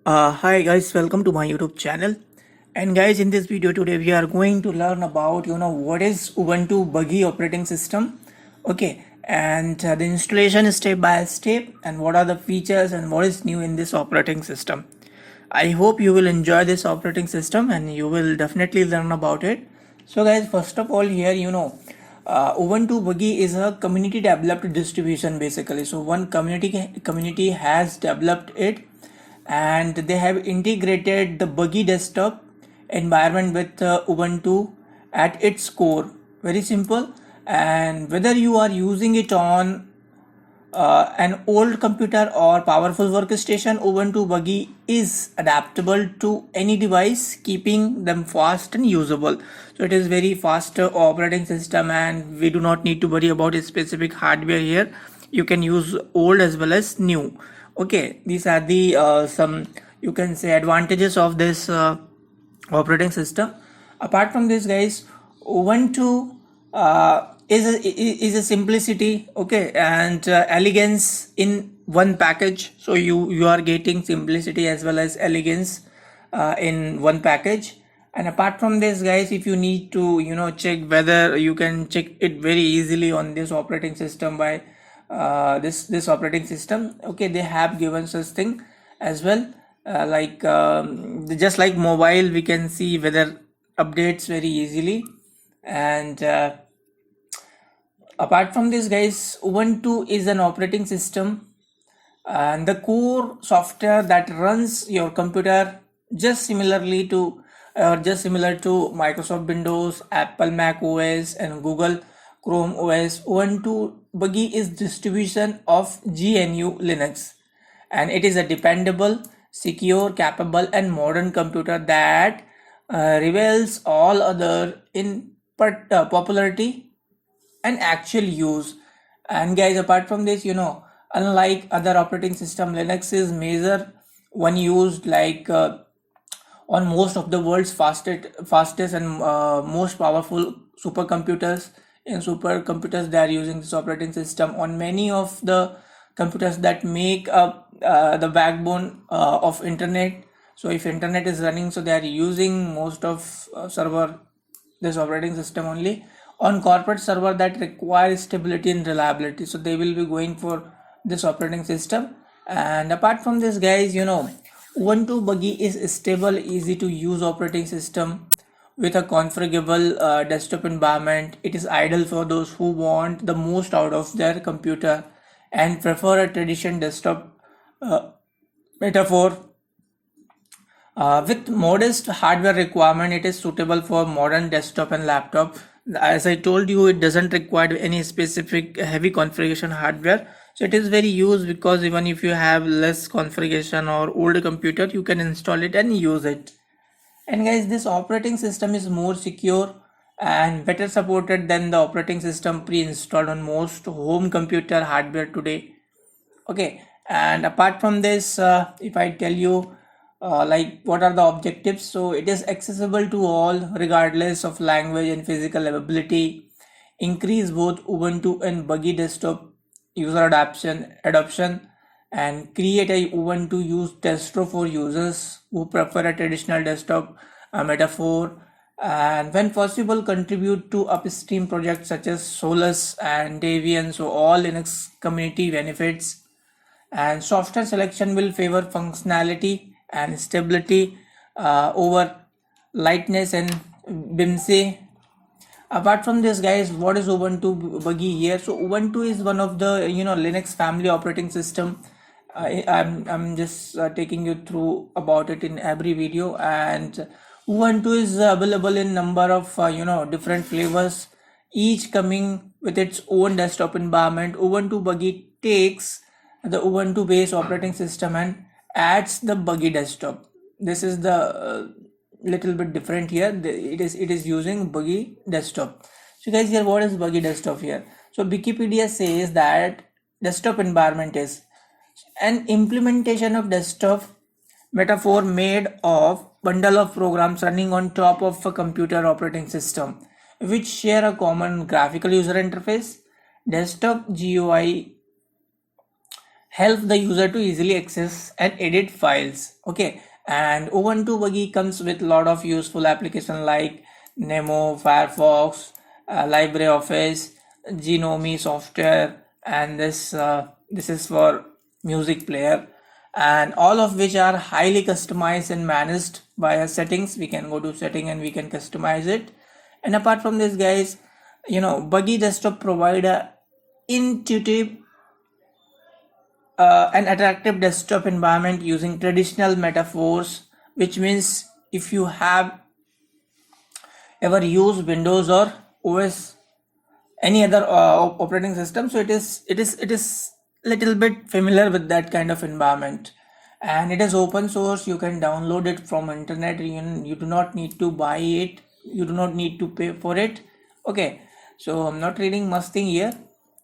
Hi guys, welcome to my YouTube channel. And guys, in this video today we are going to learn about what is Ubuntu Buggy operating system. Okay, and the installation is step by step, and what are the features and what is new in this operating system. I hope you will enjoy this operating system and you will definitely learn about it. So guys, first of all here Ubuntu Buggy is a community developed distribution basically. So one community has developed it, and they have integrated the Buggy desktop environment with Ubuntu at its core. Very simple. And whether you are using it on an old computer or powerful workstation, Ubuntu Buggy is adaptable to any device, keeping them fast and usable. So it is very fast operating system, and we do not need to worry about a specific hardware here. You can use old as well as new. Okay, these are the some, you can say, advantages of this operating system. Apart from this, guys, Ubuntu is a simplicity, okay, and elegance in one package. So you are getting simplicity as well as elegance in one package. And apart from this, guys, if you need to check whether you can check it very easily on this operating system by this operating system. Okay, they have given such thing as well, just like mobile, we can see weather updates very easily. And apart from this, guys, Ubuntu is an operating system and the core software that runs your computer, just similarly to just similar to Microsoft Windows, Apple Mac OS, and Google Chrome OS. Ubuntu Buggy is distribution of GNU Linux, and it is a dependable, secure, capable, and modern computer that rivals all other in popularity and actual use. And guys, apart from this, unlike other operating system, Linux is major one used on most of the world's fastest and most powerful supercomputers. In supercomputers, they are using this operating system on many of the computers that make up the backbone of internet. So if internet is running, so they are using most of server this operating system only. On corporate server that require stability and reliability, so they will be going for this operating system. And apart from this, guys, Ubuntu Buggy is a stable, easy to use operating system with a configurable desktop environment. It is ideal for those who want the most out of their computer and prefer a traditional desktop metaphor. With modest hardware requirement, it is suitable for modern desktop and laptop. As I told you, it doesn't require any specific heavy configuration hardware. So it is very used because even if you have less configuration or older computer, you can install it and use it. And guys, this operating system is more secure and better supported than the operating system pre-installed on most home computer hardware today. Okay, and apart from this, if I tell you what are the objectives, so it is accessible to all regardless of language and physical ability, increase both Ubuntu and Buggy desktop user adoption, and create a Ubuntu use distro for users who prefer a traditional desktop metaphor, and when possible contribute to upstream projects such as Solus and Debian. So all Linux community benefits. And software selection will favor functionality and stability over lightness and BIMSE. Apart from this, guys, what is Ubuntu Buggy here? So Ubuntu is one of the Linux family operating system. I'm just taking you through about it in every video. And Ubuntu is available in number of different flavors, each coming with its own desktop environment. Ubuntu Buggy takes the Ubuntu based operating system and adds the Buggy desktop. This is the little bit different here. It is using Buggy desktop. So guys, here what is Buggy desktop here? So Wikipedia says that desktop environment is an implementation of desktop metaphor made of bundle of programs running on top of a computer operating system which share a common graphical user interface. Desktop GUI help the user to easily access and edit files. Okay, and Ubuntu Buggy comes with a lot of useful applications like Nemo, Firefox, LibreOffice, Genome software, and this is for music player, and all of which are highly customized and managed via settings. We can go to setting and we can customize it. And apart from this, guys, Buggy Desktop provide a intuitive an attractive desktop environment using traditional metaphors, which means if you have ever used Windows or OS, any other operating system, so it is little bit familiar with that kind of environment. And it is open source. You can download it from internet. You do not need to buy it. You do not need to pay for it. Okay, so I'm not reading much thing here.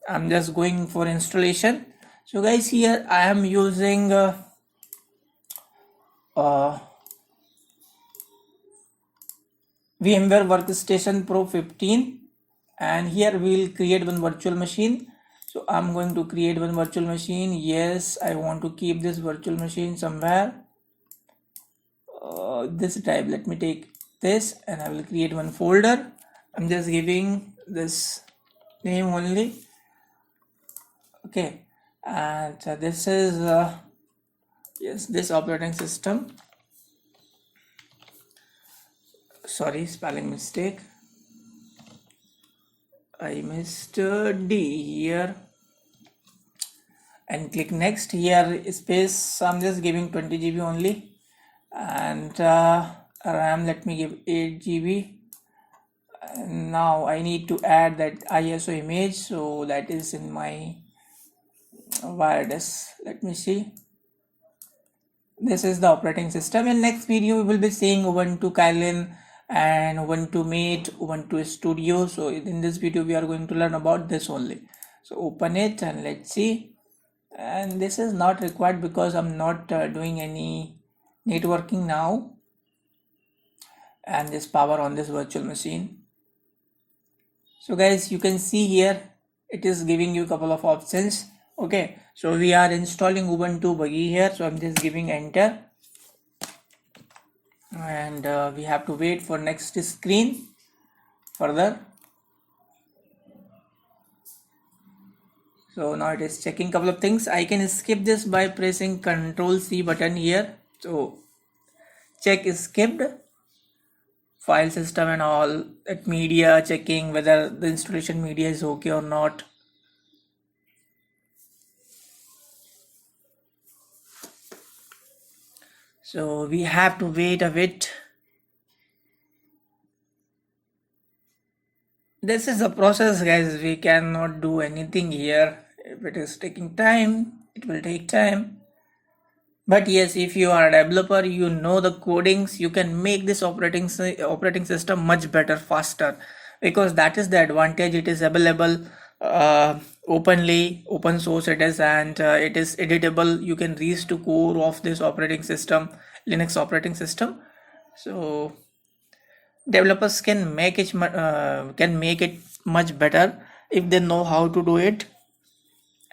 I'm just going for installation. So guys, here I am using VMware Workstation Pro 15, and here we will create one virtual machine. So I'm going to create one virtual machine. Yes, I want to keep this virtual machine somewhere. This type, let me take this and I will create one folder. I'm just giving this name only. Okay, and this is yes, this operating system. Sorry, spelling mistake. I missed D here, and click next. Here space, I'm just giving 20 GB only, and RAM, let me give 8 GB. And now I need to add that ISO image, so that is in my wireless. Let me see. This is the operating system. In next video we will be seeing Ubuntu Kylin and Ubuntu Mate, Ubuntu Studio. So in this video we are going to learn about this only. So open it and let's see. And this is not required because I'm not doing any networking now. And this power on this virtual machine. So guys, you can see here it is giving you a couple of options. Okay, so we are installing Ubuntu Buggy here, so I'm just giving enter, and we have to wait for next screen further. So now it is checking couple of things. I can skip this by pressing Ctrl+C button here. So check is skipped, file system and all that, media, checking whether the installation media is okay or not. So we have to wait a bit. This is a process, guys. We cannot do anything here. If it is taking time, it will take time. But yes, if you are a developer, you know the codings, you can make this operating system much better, faster, because that is the advantage. It is available openly, open source it is, and it is editable. You can reach to core of this operating system, Linux operating system. So developers can make it much better if they know how to do it.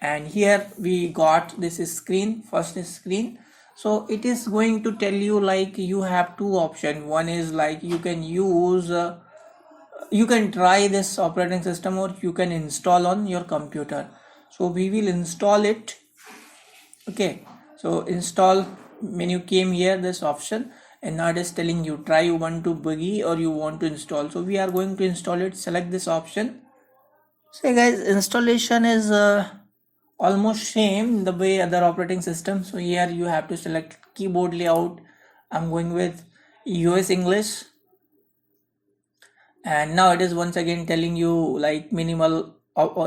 And here we got this screen, first screen. So it is going to tell you like you have two options. One is like you can use you can try this operating system, or you can install on your computer. So we will install it. Okay, so install menu came here, this option, and now it is telling you try Ubuntu Buggy or you want to install. So we are going to install it. Select this option. So guys, installation is almost same the way other operating systems. So here you have to select keyboard layout. I'm going with US English, and now it is once again telling you like minimal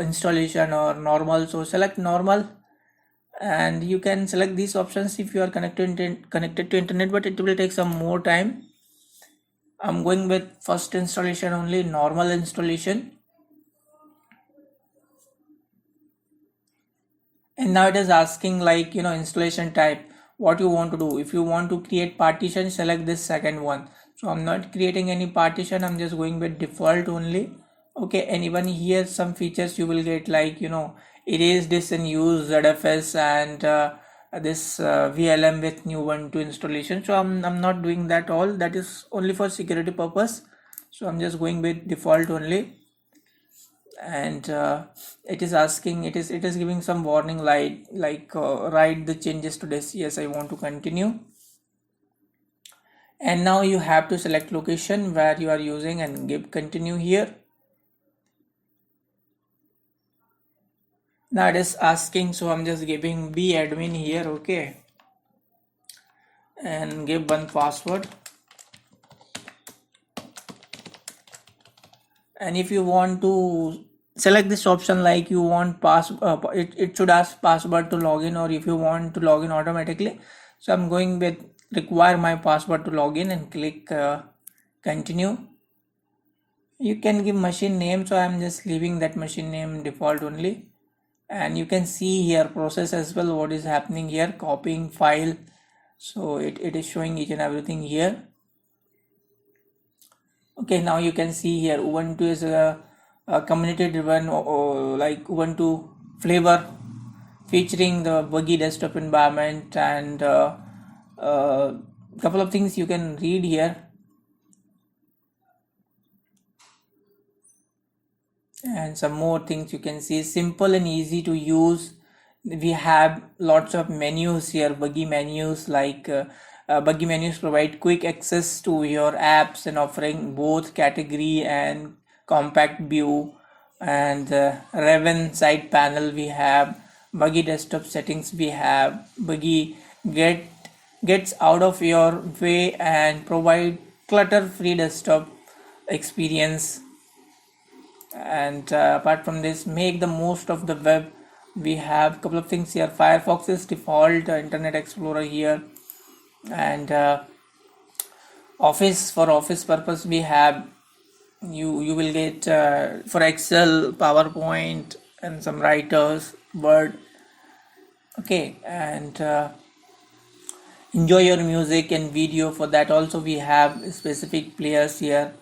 installation or normal. So select normal, and you can select these options if you are connected to internet, but it will take some more time. I'm going with first installation only, normal installation. And now it is asking like installation type, what you want to do. If you want to create partition, select this second one. So I'm not creating any partition, I'm just going with default only. Okay, and even here some features you will get like erase this and use ZFS and this VLM with new Ubuntu installation. So I'm not doing that all. That is only for security purpose. So I'm just going with default only. And it is asking, it is giving some warning light like write the changes to this. Yes, I want to continue. And now you have to select location where you are using and give continue here. Now it is asking, so I'm just giving be admin here. Okay, and give one password. And if you want to select this option, like you want it should ask password to login, or if you want to login automatically. So I'm going with require my password to login and click continue. You can give machine name, so I'm just leaving that machine name default only. And you can see here process as well, what is happening here, copying file. So it is showing each and everything here. Okay, now you can see here Ubuntu is a community driven like Ubuntu flavor featuring the buggy desktop environment, and couple of things you can read here. And some more things you can see, simple and easy to use. We have lots of menus here, buggy menus, like buggy menus provide quick access to your apps and offering both category and compact view. And Raven side panel we have, buggy desktop settings we have, buggy gets out of your way and provide clutter free desktop experience. And apart from this, make the most of the web. We have a couple of things here, Firefox is default, Internet Explorer here. And office, for office purpose we have, you will get for Excel, PowerPoint, and some writers, Word. Okay, and enjoy your music and video, for that also we have specific players here.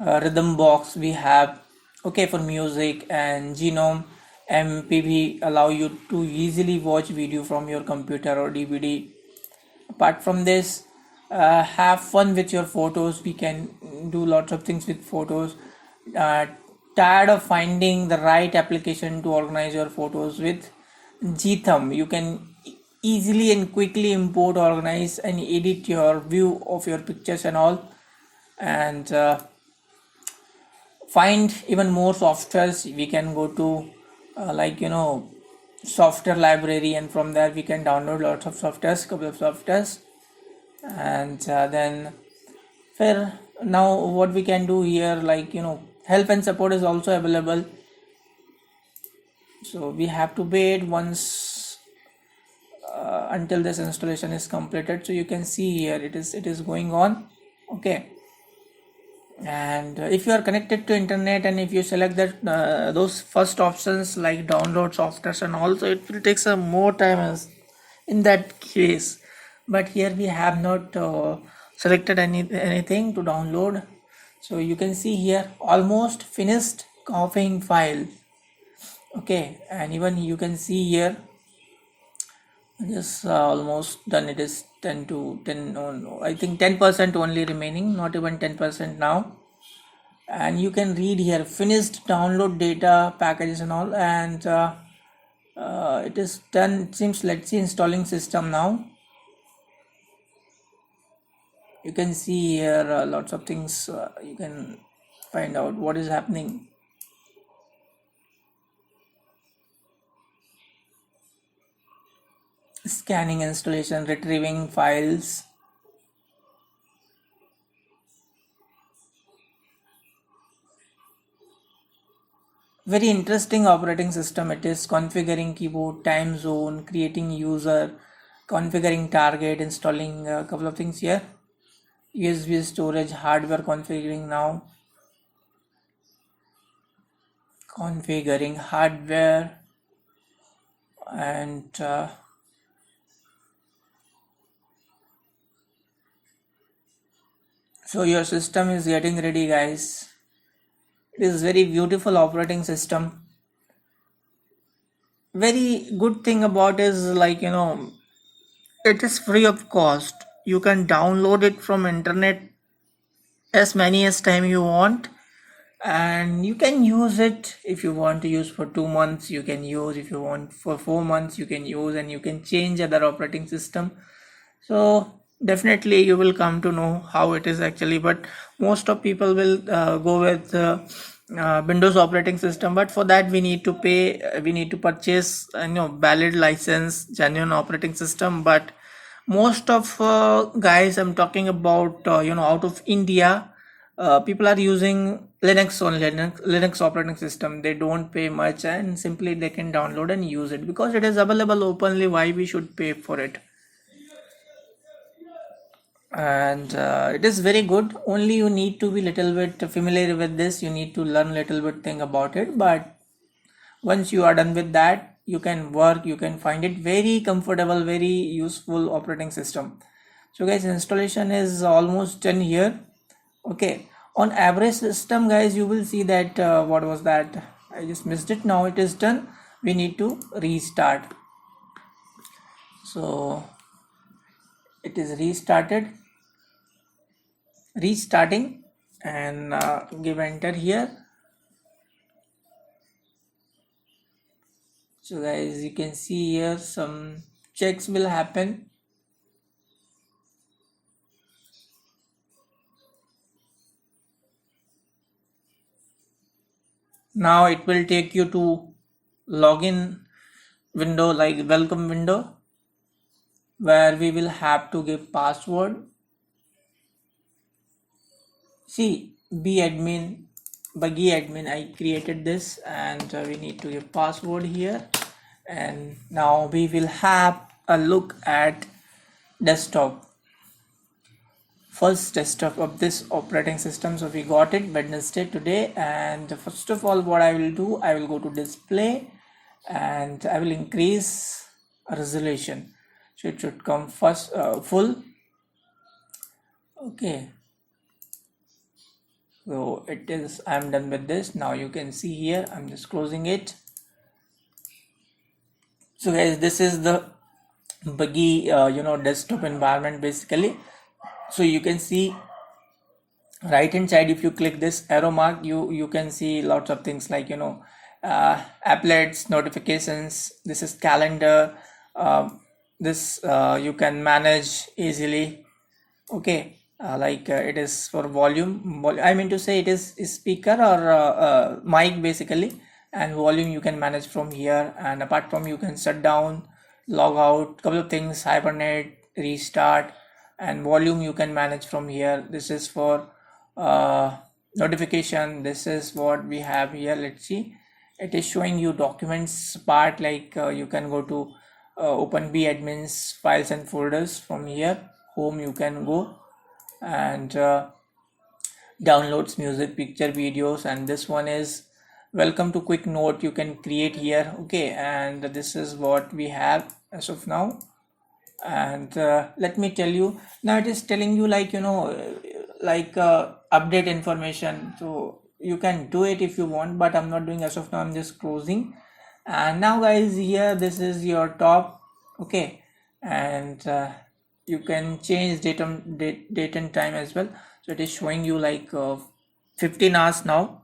Rhythm box we have, okay, for music. And Genome MPV allow you to easily watch video from your computer or DVD. Apart from this, have fun with your photos. We can do lots of things with photos. uh, Tired of finding the right application to organize your photos? With Gthumb you can easily and quickly import, organize, and edit your view of your pictures and all. And find even more softwares. We can go to like software library, and from there we can download lots of softwares, couple of softwares. And then fair, now what we can do here, like help and support is also available. So we have to wait once until this installation is completed. So you can see here it is going on. Okay, and if you are connected to internet, and if you select that those first options like download softwares and also, it will take some more time as in that case. But here we have not selected anything to download. So you can see here almost finished copying file. Okay, and even you can see here just almost done. It is 10 to 10, no, I think 10% only remaining, not even 10% now. And you can read here finished download data packages and all. And it is done, it seems. Let's see installing system now. You can see here lots of things. You can find out what is happening. Scanning installation, retrieving files. Very interesting operating system. It is configuring keyboard, time zone, creating user, configuring target, installing a couple of things here. USB storage, hardware configuring now. Configuring hardware. And so your system is getting ready, guys. It is very beautiful operating system. very good thing about is like, it is free of cost. You can download it from internet as many as time you want, and you can use it. If you want to use for 2 months, you can use. If you want for 4 months, you can use, and you can change other operating system. So definitely you will come to know how it is actually, but most of people will go with Windows operating system. But for that we need to pay, we need to purchase valid license, genuine operating system. But most of guys I'm talking about, out of India, people are using Linux on Linux operating system. They don't pay much, and simply they can download and use it because it is available openly. Why we should pay for it? And it is very good. Only you need to be little bit familiar with this. You need to learn little bit thing about it. But once you are done with that, you can work. You can find it very comfortable, very useful operating system. So guys, installation is almost done here. Okay, on average system, guys, you will see that what was that? I just missed it. Now it is done. We need to restart. So it is restarting, and give enter here. So guys, you can see here some checks will happen. Now it will take you to login window, like welcome window, where we will have to give password. See, buggy admin, I created this, and we need to give password here. And now we will have a look at desktop, first desktop of this operating system. So we got it Wednesday today, and first of all what I will do, I will go to display and I will increase resolution, so it should come first full. Okay, so it is, I'm done with this. Now you can see here, I'm just closing it. So guys, this is the buggy desktop environment basically. So you can see right hand side, if you click this arrow mark, you can see lots of things like applets, notifications. This is calendar. This you can manage easily. Okay, it is for volume. I mean to say, it is speaker or mic basically, and volume you can manage from here. And apart from, you can shut down, log out, couple of things, hibernate, restart, and volume you can manage from here. This is for notification. This is what we have here. Let's see, it is showing you documents part, like you can go to open b admins files and folders from here. Home you can go, and downloads, music, picture, videos. And this one is welcome to quick note, you can create here. Okay, and this is what we have as of now. And let me tell you, now it is telling you update information. So you can do it if you want, but I'm not doing as of now. I'm just closing. And now guys, here this is your top. Okay, and you can change date and time as well. So it is showing you 15 hours now.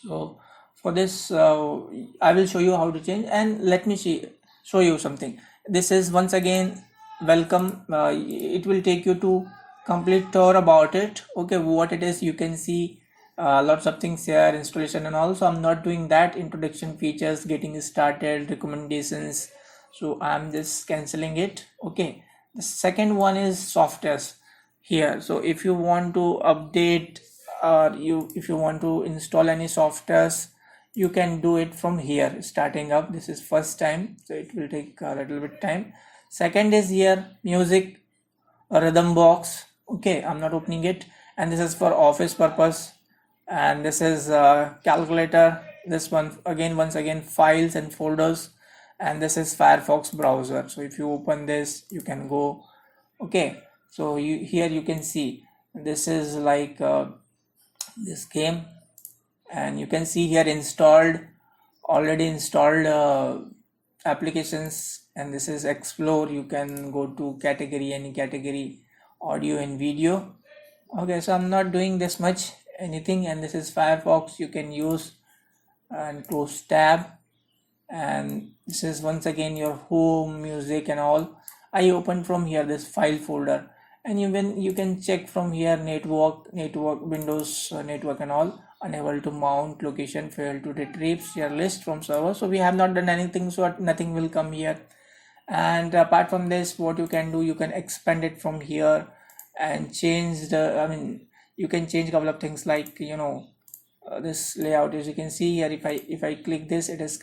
So for this I will show you how to change, and let me show you something. This is once again welcome. It will take you to complete tour about it. Okay, what it is, you can see lots of things here, installation and all. So I'm not doing that. Introduction, features, getting started, recommendations. So I'm just canceling it. Okay, the second one is softwares here. So if you want to update, or if you want to install any softwares, you can do it from here. Starting up, this is first time, so it will take a little bit time. Second is here music, rhythm box. Okay, I'm not opening it. And this is for office purpose. And this is calculator. This one again, once again, files and folders. And this is Firefox browser. So if you open this, you can go. Okay, so here you can see this is this game, and you can see here installed already installed applications, and this is explore. You can go to category, any category, audio and video. Okay, so I'm not doing this much anything, and this is Firefox. You can use and close tab, and this is once again your home, music and all. I open from here this file folder, and even you can check from here network, Windows network and all. Unable to mount, location failed to retrieve your list from server. So we have not done anything, so nothing will come here. And apart from this, what you can do, you can expand it from here and change the, you can change a couple of things like, this layout. As you can see here, if I click this, it is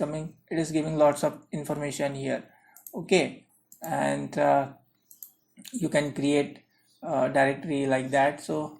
giving lots of information here. Okay, and you can create a directory like that. So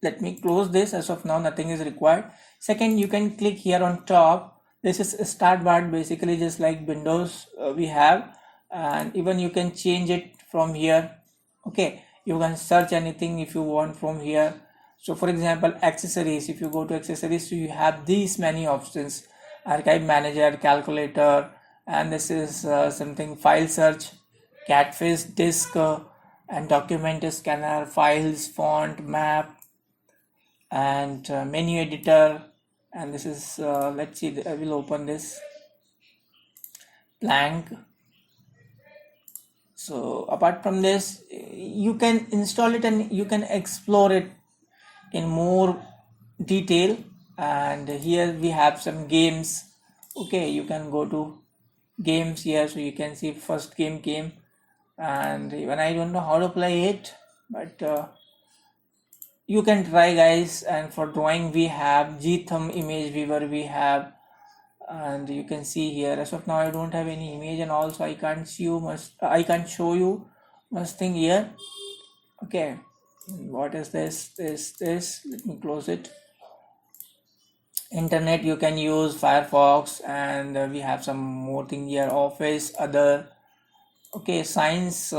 let me close this. As of now, nothing is required. Second, you can click here on top. This is a start bar, basically just like Windows we have, and even you can change it from here. Okay, you can search anything if you want from here. So for example, accessories, if you go to accessories, so you have these many options: archive manager, calculator, and this is something file search, catfish disk, and document scanner, files, font, map, and menu editor. And this is let's see, I will open this blank. So apart from this, you can install it and you can explore it in more detail. And here we have some games. Okay, you can go to games here, so you can see first game came, and even I don't know how to play it, but you can try, guys. And for drawing, we have gthumb image viewer we have, and you can see here, as of now I don't have any image, and also I can't show you much thing here. Okay, what is this? Let me close it. Internet, you can use Firefox, and we have some more thing here, office, other. Okay, science,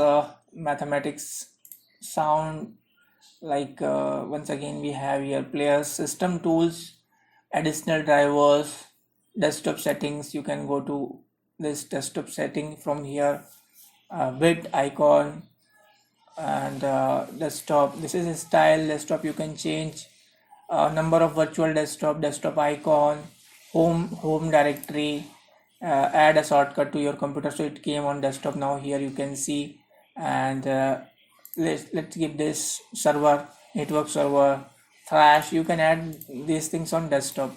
mathematics, sound, like once again we have here players, system tools, additional drivers, desktop settings. You can go to this desktop setting from here, bit icon, and desktop. This is a style desktop. You can change number of virtual desktop icon, home directory, add a shortcut to your computer, so it came on desktop. Now here you can see, and let's give this server, network server, thrash. You can add these things on desktop.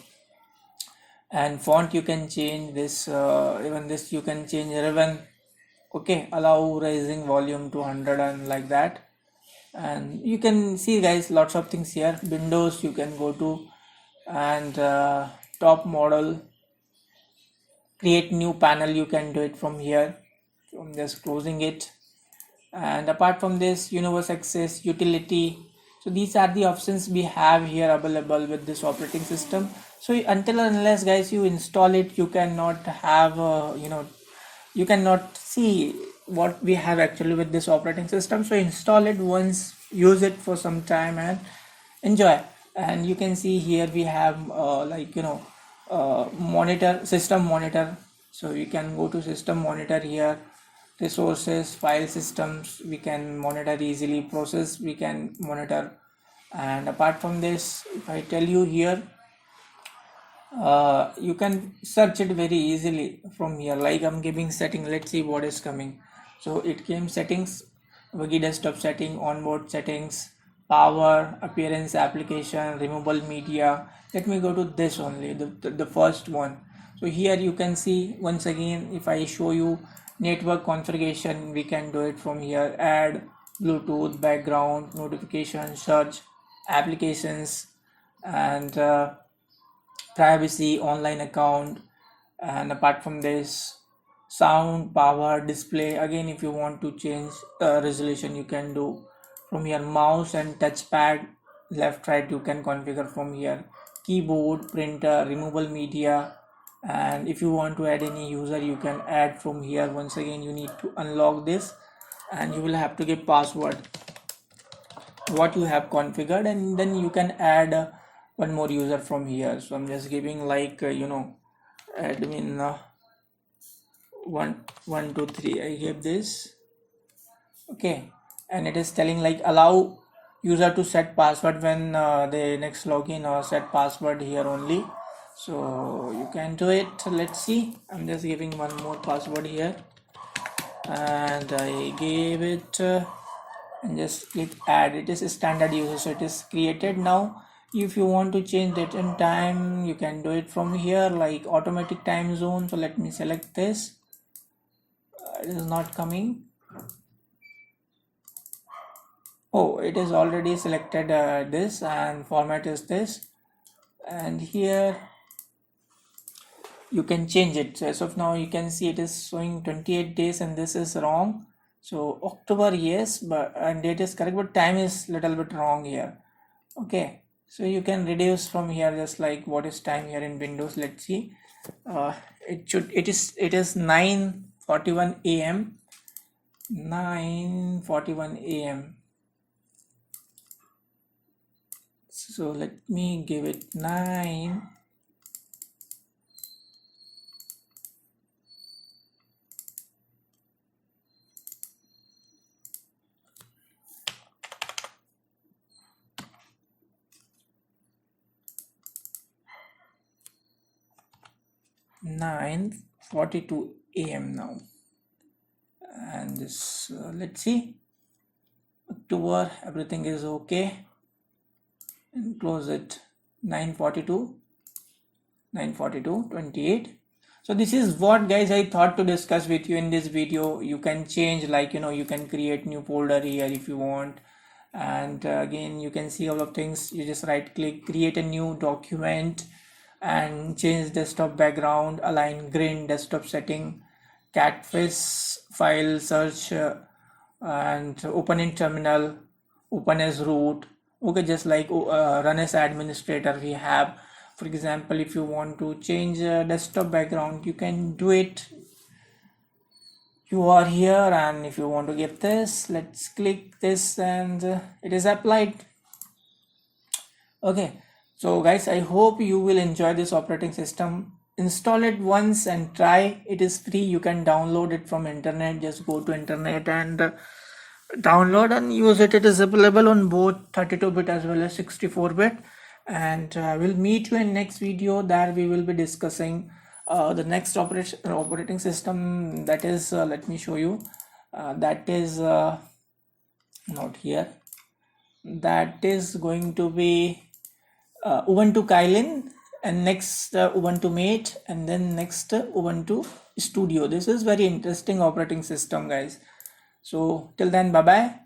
And font, you can change this, even this you can change ribbon. Okay, allow raising volume to 100 and like that. And you can see, guys, lots of things here. Windows, you can go to, and top model, create new panel, you can do it from here. So I'm just closing it. And apart from this, universe access, utility. So these are the options we have here available with this operating system. So until and unless, guys, you install it, you cannot have you cannot see what we have actually with this operating system. So install it once, use it for some time, and enjoy. And you can see here we have monitor, system monitor. So you can go to system monitor here, resources, file systems, we can monitor easily, process we can monitor. And apart from this, if I tell you here, you can search it very easily from here. Like I'm giving setting, let's see what is coming. So it came settings, Wagi desktop setting, onboard settings, power, appearance, application, removable media. Let me go to this only, the first one. So here you can see, once again, if I show you network configuration, we can do it from here. Add Bluetooth, background, notification, search, applications, and privacy, online account. And apart from this, sound, power, display. Again, if you want to change resolution, you can do from here. Mouse and touchpad, left right, you can configure from here. Keyboard, printer, removable media. And if you want to add any user, you can add from here. Once again, you need to unlock this, and you will have to give password what you have configured, and then you can add one more user from here. So I'm just giving like admin 123. I gave this. Okay, and it is telling like allow user to set password when they next login, or set password here only. So you can do it. Let's see. I'm just giving one more password here, and I gave it and just click add. It is a standard user, so it is created now. If you want to change date and time, you can do it from here, like automatic time zone. So let me select this. It is not coming. Oh, it is already selected this, and format is this, and here you can change it. So as of now you can see it is showing 28 days, and this is wrong. So October, yes, but and date is correct, but time is little bit wrong here. Okay, so you can reduce from here, just like what is time here in Windows. Let's see. It is 9:41 a.m. 9:41 a.m. So let me give it 9. Nine 42 a.m. now, and this let's see, October, everything is okay, and close it. 9:42 28. So this is what, guys, I thought to discuss with you in this video. You can change, like, you can create new folder here if you want, and again you can see all of things. You just right click, create a new document, and change desktop background, align green desktop setting, catfish file search, and open in terminal, open as root. Okay, just like run as administrator we have. For example, if you want to change desktop background, you can do it. You are here, and if you want to get this, let's click this, and it is applied. Okay, so guys, I hope you will enjoy this operating system. Install it once and try. It is free. You can download it from internet. Just go to internet and download and use it. It is available on both 32-bit as well as 64-bit. And we'll meet you in next video. There we will be discussing the next operating system. That is, let me show you. That is not here. That is going to be Ubuntu Kylin, and next Ubuntu Mate, and then next Ubuntu Studio. This is very interesting operating system, guys. So till then, bye bye.